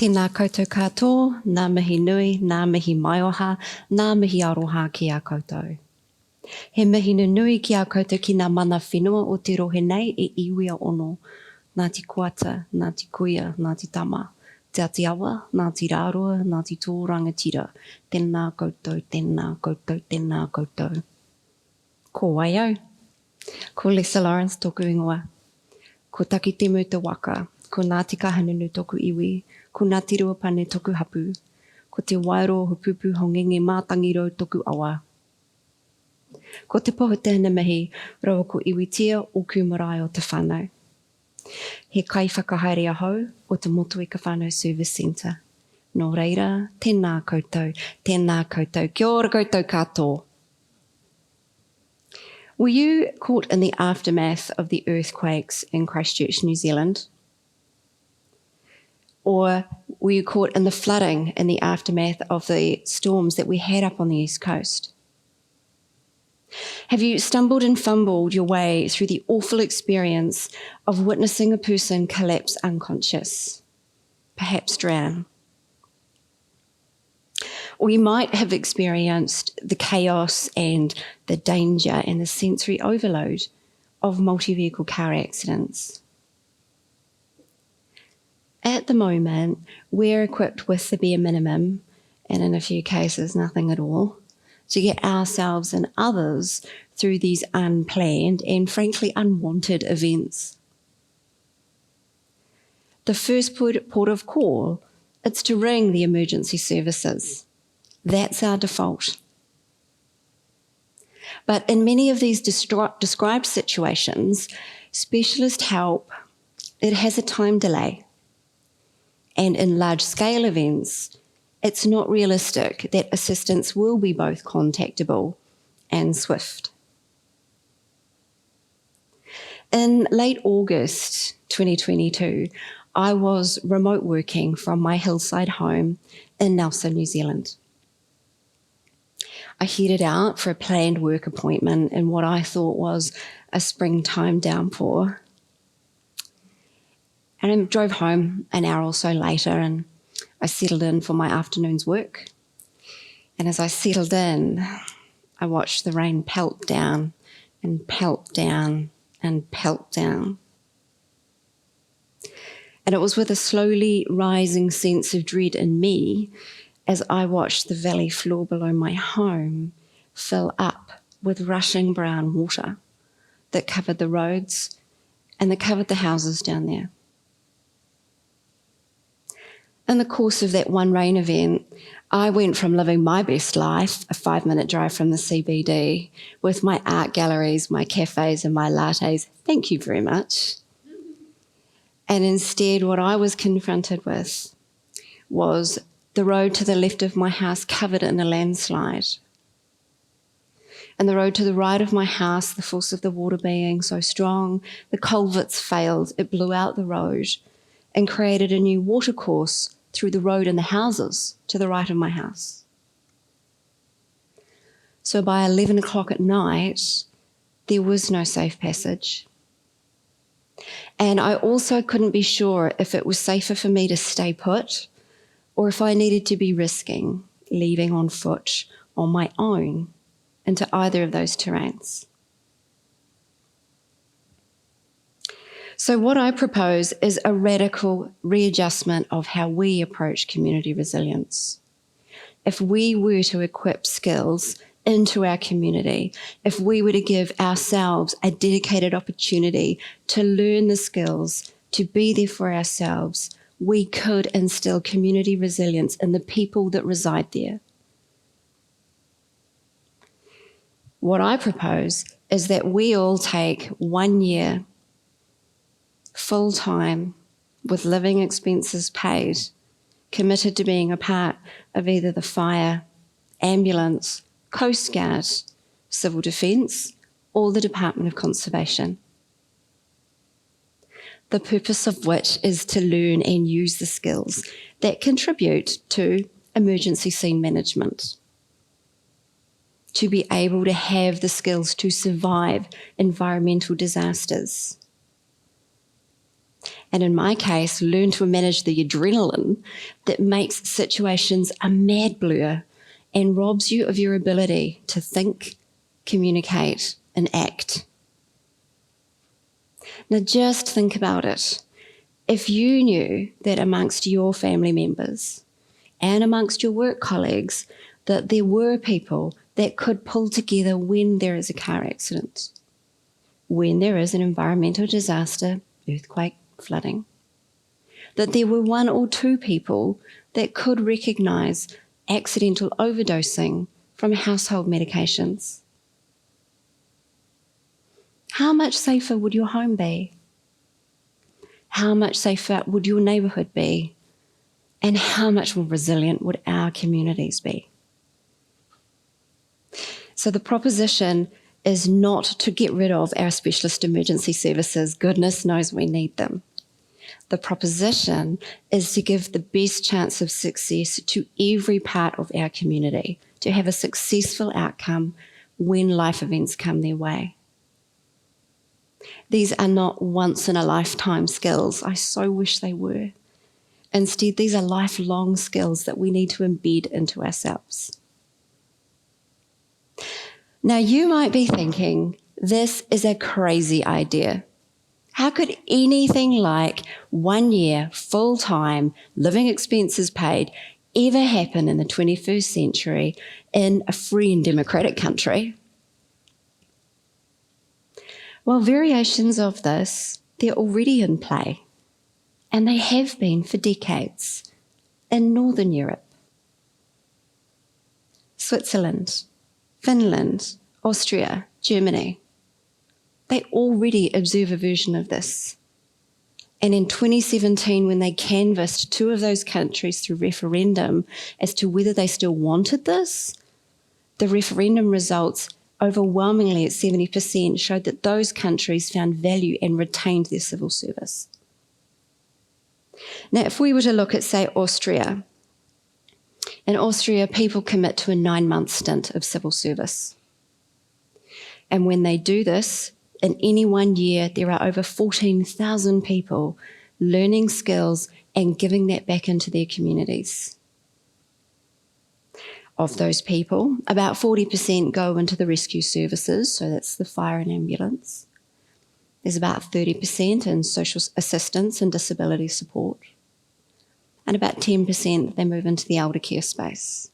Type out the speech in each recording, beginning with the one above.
Tēnā koutou katoa, ngā mihi nui, ngā mihi maioha, ngā mihi aroha ki a koutou. He mihi nui ki a koutou ki ngā mana whenua o te rohe nei e iwi a ono. Ngāti kuata, ngāti kuia, ngāti tama, te ati awa, ngāti rāroa, ngāti tō rangatira. Tēnā koutou, tēnā koutou, tēnā koutou. Ko wai au. Ko Lisa Lawrence tōku ingoa. Ko Taki Temu te waka. Ko Ngāti Kahungunu tōku iwi. Ko Ngāti Ruapani tōku hapu. Ko te wairo hupupu hongenge mātangiro tōku awa. Ko te poho tēnā mihi, rawa ko iwitia o kumarae o te whānau. He Kaiwhakahaere ahau o te Motueka Family Service Centre. Nō reira, tēnā koutou, tēnā koutou, kia ora koutou katoa. Were you caught in the aftermath of the earthquakes in Christchurch, New Zealand? Or were you caught in the flooding in the aftermath of the storms that we had up on the East Coast? Have you stumbled and fumbled your way through the awful experience of witnessing a person collapse unconscious, perhaps drown? Or you might have experienced the chaos and the danger and the sensory overload of multi-vehicle car accidents. At the moment, we're equipped with the bare minimum, and in a few cases, nothing at all, to get ourselves and others through these unplanned and frankly unwanted events. The first port of call, it's to ring the emergency services. That's our default. But in many of these described situations, specialist help, it has a time delay. And in large-scale events, it's not realistic that assistance will be both contactable and swift. In late August 2022, I was remote working from my hillside home in Nelson, New Zealand. I headed out for a planned work appointment in what I thought was a springtime downpour. And I drove home an hour or so later and I settled in for my afternoon's work. And as I settled in, I watched the rain pelt down and pelt down and pelt down. And it was with a slowly rising sense of dread in me as I watched the valley floor below my home fill up with rushing brown water that covered the roads and that covered the houses down there. In the course of that one rain event, I went from living my best life, a 5-minute drive from the CBD, with my art galleries, my cafes and my lattes, thank you very much. And instead what I was confronted with was the road to the left of my house covered in a landslide. And the road to the right of my house, the force of the water being so strong, the culverts failed, it blew out the road and created a new watercourse through the road and the houses to the right of my house. So by 11 o'clock at night, there was no safe passage. And I also couldn't be sure if it was safer for me to stay put or if I needed to be risking leaving on foot on my own into either of those terrains. So what I propose is a radical readjustment of how we approach community resilience. If we were to equip skills into our community, if we were to give ourselves a dedicated opportunity to learn the skills, to be there for ourselves, we could instill community resilience in the people that reside there. What I propose is that we all take 1 year full-time, with living expenses paid, committed to being a part of either the fire, ambulance, Coast Guard, Civil Defence, or the Department of Conservation. The purpose of which is to learn and use the skills that contribute to emergency scene management, to be able to have the skills to survive environmental disasters, And in my case, learn to manage the adrenaline that makes situations a mad blur and robs you of your ability to think, communicate, and act. Now just think about it. If you knew that amongst your family members and amongst your work colleagues that there were people that could pull together when there is a car accident, when there is an environmental disaster, earthquake, flooding, that there were one or two people that could recognise accidental overdosing from household medications, how much safer would your home be? How much safer would your neighbourhood be? And how much more resilient would our communities be? So the proposition is not to get rid of our specialist emergency services. Goodness knows we need them. The proposition is to give the best chance of success to every part of our community to have a successful outcome when life events come their way. These are not once-in-a-lifetime skills. I so wish they were. Instead, these are lifelong skills that we need to embed into ourselves. Now, you might be thinking, this is a crazy idea. How could anything like 1 year, full-time, living expenses paid ever happen in the 21st century in a free and democratic country? Well, variations of this, they're already in play, and they have been for decades in Northern Europe. Switzerland, Finland, Austria, Germany, they already observe a version of this. And in 2017, when they canvassed 2 of those countries through referendum as to whether they still wanted this, the referendum results overwhelmingly at 70% showed that those countries found value and retained their civil service. Now, if we were to look at, say, Austria, in Austria, people commit to a 9-month stint of civil service. And when they do this, in any 1 year, there are over 14,000 people learning skills and giving that back into their communities. Of those people, about 40% go into the rescue services, so that's the fire and ambulance. There's about 30% in social assistance and disability support. And about 10% they move into the elder care space.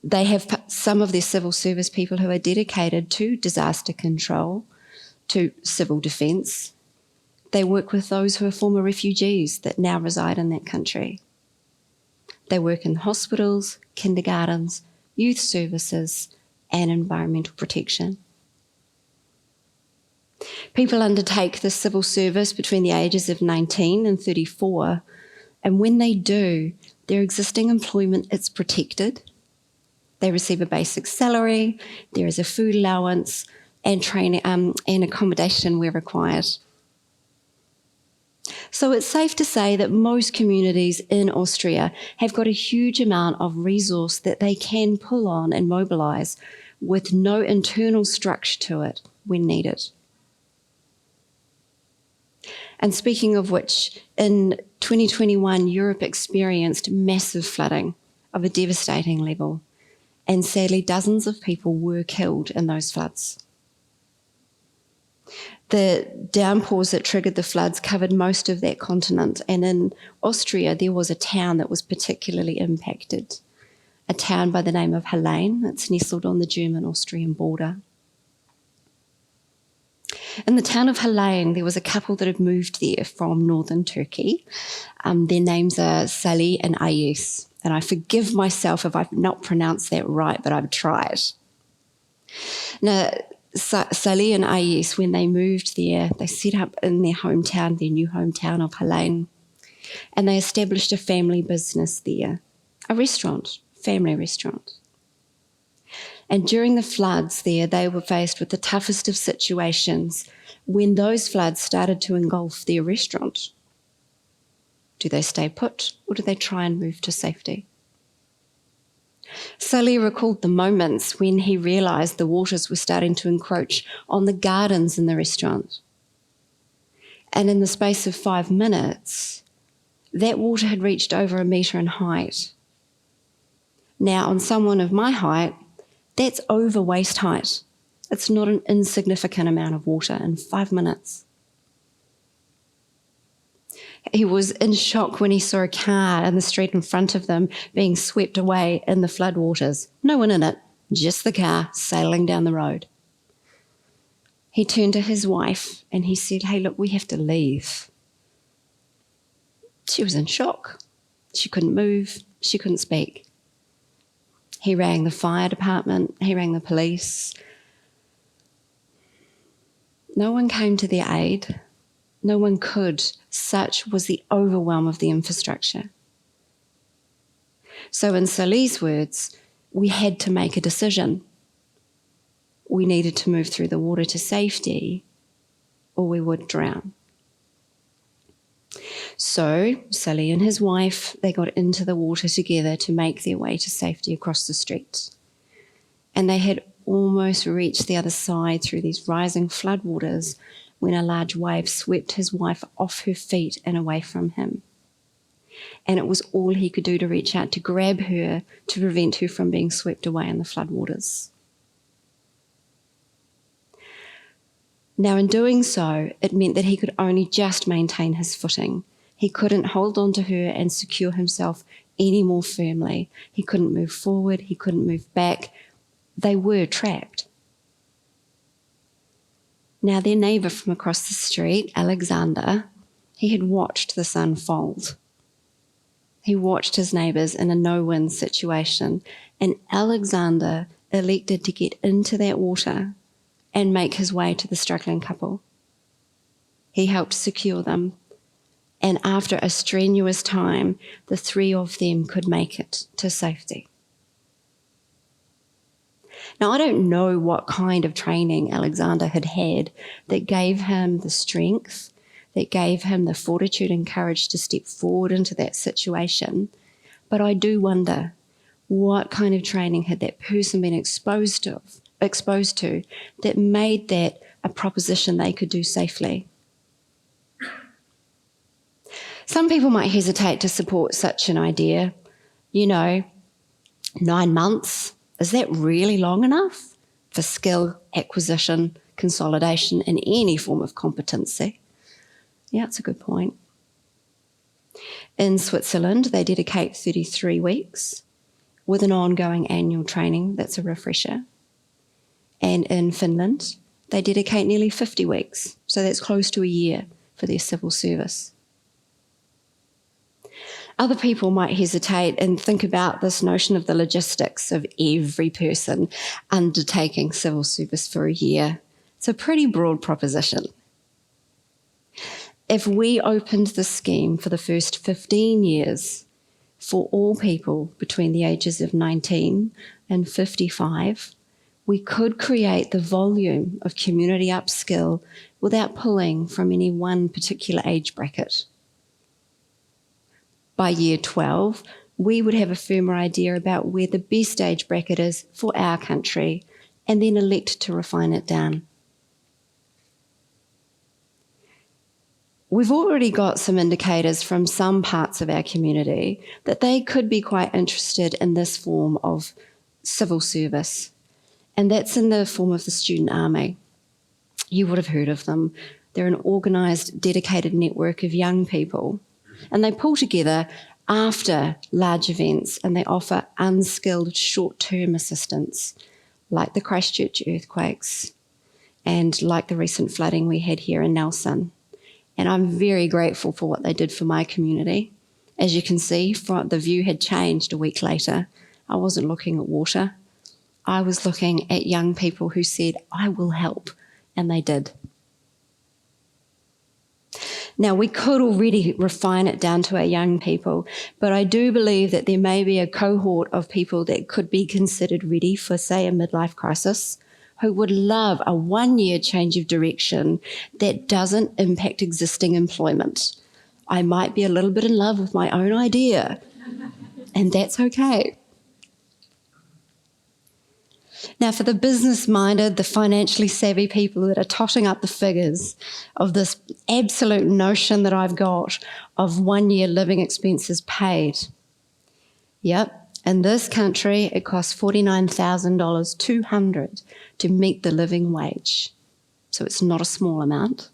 They have some of their civil service people who are dedicated to disaster control, to civil defence. They work with those who are former refugees that now reside in that country. They work in hospitals, kindergartens, youth services, and environmental protection. People undertake the civil service between the ages of 19 and 34, and when they do, their existing employment is protected. They receive a basic salary, there is a food allowance, and training and accommodation where required. So it's safe to say that most communities in Austria have got a huge amount of resource that they can pull on and mobilise with no internal structure to it when needed. And speaking of which, in 2021, Europe experienced massive flooding of a devastating level, and sadly dozens of people were killed in those floods. The downpours that triggered the floods covered most of that continent, and in Austria there was a town that was particularly impacted, a town by the name of Helene that's nestled on the German-Austrian border. In the town of Helene, there was a couple that had moved there from northern Turkey. Their names are Salih and Ayes, and I forgive myself if I've not pronounced that right, but I've tried. Now, Salih and Ayes, when they moved there, they set up in their hometown, their new hometown of Helene, and they established a family business there, a restaurant, family restaurant. And during the floods there, they were faced with the toughest of situations when those floods started to engulf their restaurant. Do they stay put or do they try and move to safety? Salih recalled the moments when he realised the waters were starting to encroach on the gardens in the restaurant. And in the space of 5 minutes, that water had reached over 1 metre in height. Now, on someone of my height, that's over waist height. It's not an insignificant amount of water in 5 minutes. He was in shock when he saw a car in the street in front of them being swept away in the floodwaters. No one in it, just the car sailing down the road. He turned to his wife and he said, "Hey, look, we have to leave." She was in shock. She couldn't move. She couldn't speak. He rang the fire department. He rang the police. No one came to their aid. No one could. Such was the overwhelm of the infrastructure. So in Sally's words, we had to make a decision. We needed to move through the water to safety or we would drown. So Sally and his wife, they got into the water together to make their way to safety across the street. And they had almost reached the other side through these rising floodwaters when a large wave swept his wife off her feet and away from him. And it was all he could do to reach out to grab her to prevent her from being swept away in the floodwaters. Now, in doing so, it meant that he could only just maintain his footing. He couldn't hold on to her and secure himself any more firmly. He couldn't move forward. He couldn't move back. They were trapped. Now, their neighbour from across the street, Alexander, he had watched this unfold. He watched his neighbours in a no-win situation, and Alexander elected to get into that water and make his way to the struggling couple. He helped secure them, and after a strenuous time, the three of them could make it to safety. Now, I don't know what kind of training Alexander had had that gave him the strength, that gave him the fortitude and courage to step forward into that situation, but I do wonder what kind of training had that person been exposed to that made that a proposition they could do safely. Some people might hesitate to support such an idea. 9 months, is that really long enough for skill acquisition, consolidation, in any form of competency? Yeah, it's a good point. In Switzerland, they dedicate 33 weeks with an ongoing annual training that's a refresher. And in Finland, they dedicate nearly 50 weeks, so that's close to a year for their civil service. Other people might hesitate and think about this notion of the logistics of every person undertaking civil service for a year. It's a pretty broad proposition. If we opened the scheme for the first 15 years for all people between the ages of 19 and 55, we could create the volume of community upskill without pulling from any one particular age bracket. By year 12, we would have a firmer idea about where the best age bracket is for our country and then elect to refine it down. We've already got some indicators from some parts of our community that they could be quite interested in this form of civil service, and that's in the form of the Student Army. You would have heard of them. They're an organised, dedicated network of young people, and they pull together after large events and they offer unskilled short-term assistance, like the Christchurch earthquakes and like the recent flooding we had here in Nelson. And I'm very grateful for what they did for my community. As you can see, the view had changed a week later. I wasn't looking at water. I was looking at young people who said, "I will help," and they did. Now, we could already refine it down to our young people, but I do believe that there may be a cohort of people that could be considered ready for, say, a midlife crisis, who would love a 1-year change of direction that doesn't impact existing employment. I might be a little bit in love with my own idea, and that's okay. Now, for the business-minded, the financially savvy people that are totting up the figures of this absolute notion that I've got of 1 year living expenses paid. Yep, in this country, it costs $49,200 to meet the living wage. So it's not a small amount.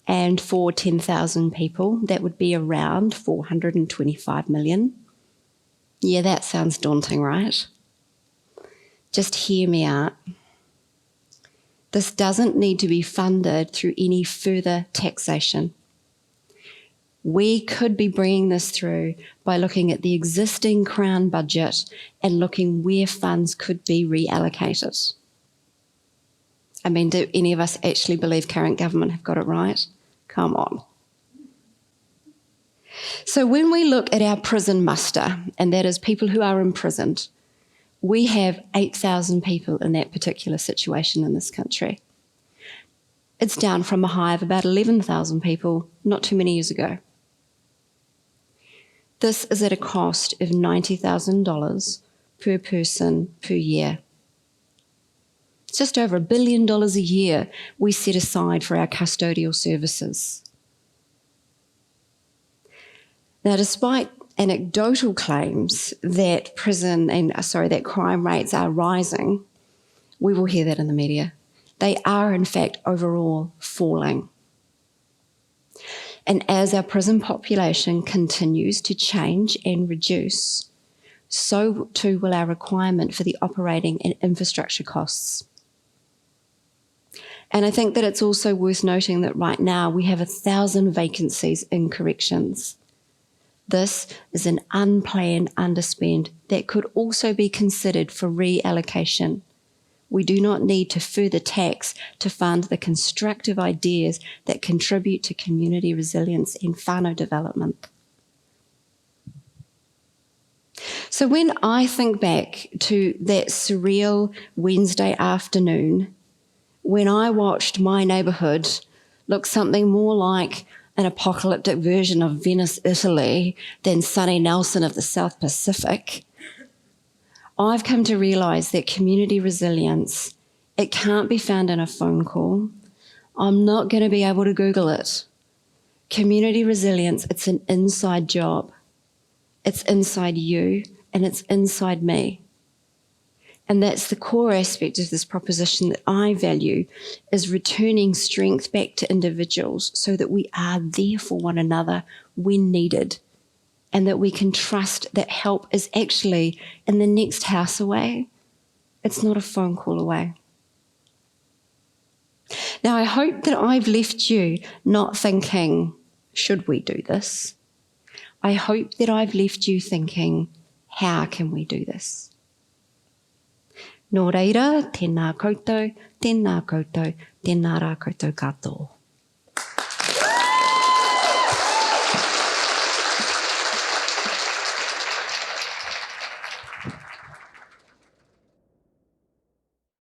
And for 10,000 people, that would be around 425 million. Yeah, that sounds daunting, right? Just hear me out. This doesn't need to be funded through any further taxation. We could be bringing this through by looking at the existing Crown budget and looking where funds could be reallocated. I mean, do any of us actually believe current government have got it right? Come on. So when we look at our prison muster, and that is people who are imprisoned, we have 8,000 people in that particular situation in this country. It's down from a high of about 11,000 people not too many years ago. This is at a cost of $90,000 per person per year. It's just over $1 billion a year we set aside for our custodial services. Now, despite anecdotal claims that that crime rates are rising, we will hear that in the media. They are, in fact, overall falling. And as our prison population continues to change and reduce, so too will our requirement for the operating and infrastructure costs. And I think that it's also worth noting that right now we have 1,000 vacancies in corrections. This is an unplanned underspend that could also be considered for reallocation. We do not need to further tax to fund the constructive ideas that contribute to community resilience and whānau development. So when I think back to that surreal Wednesday afternoon, when I watched my neighbourhood look something more like an apocalyptic version of Venice, Italy, than sunny Nelson of the South Pacific, I've come to realise that community resilience, it can't be found in a phone call. I'm not going to be able to Google it. Community resilience, it's an inside job. It's inside you and it's inside me. And that's the core aspect of this proposition that I value, is returning strength back to individuals so that we are there for one another when needed, and that we can trust that help is actually in the next house away. It's not a phone call away. Now, I hope that I've left you not thinking, should we do this? I hope that I've left you thinking, how can we do this? Nō reira, tēnā koutou, tēnā koutou, tēnā rā koutou katoa.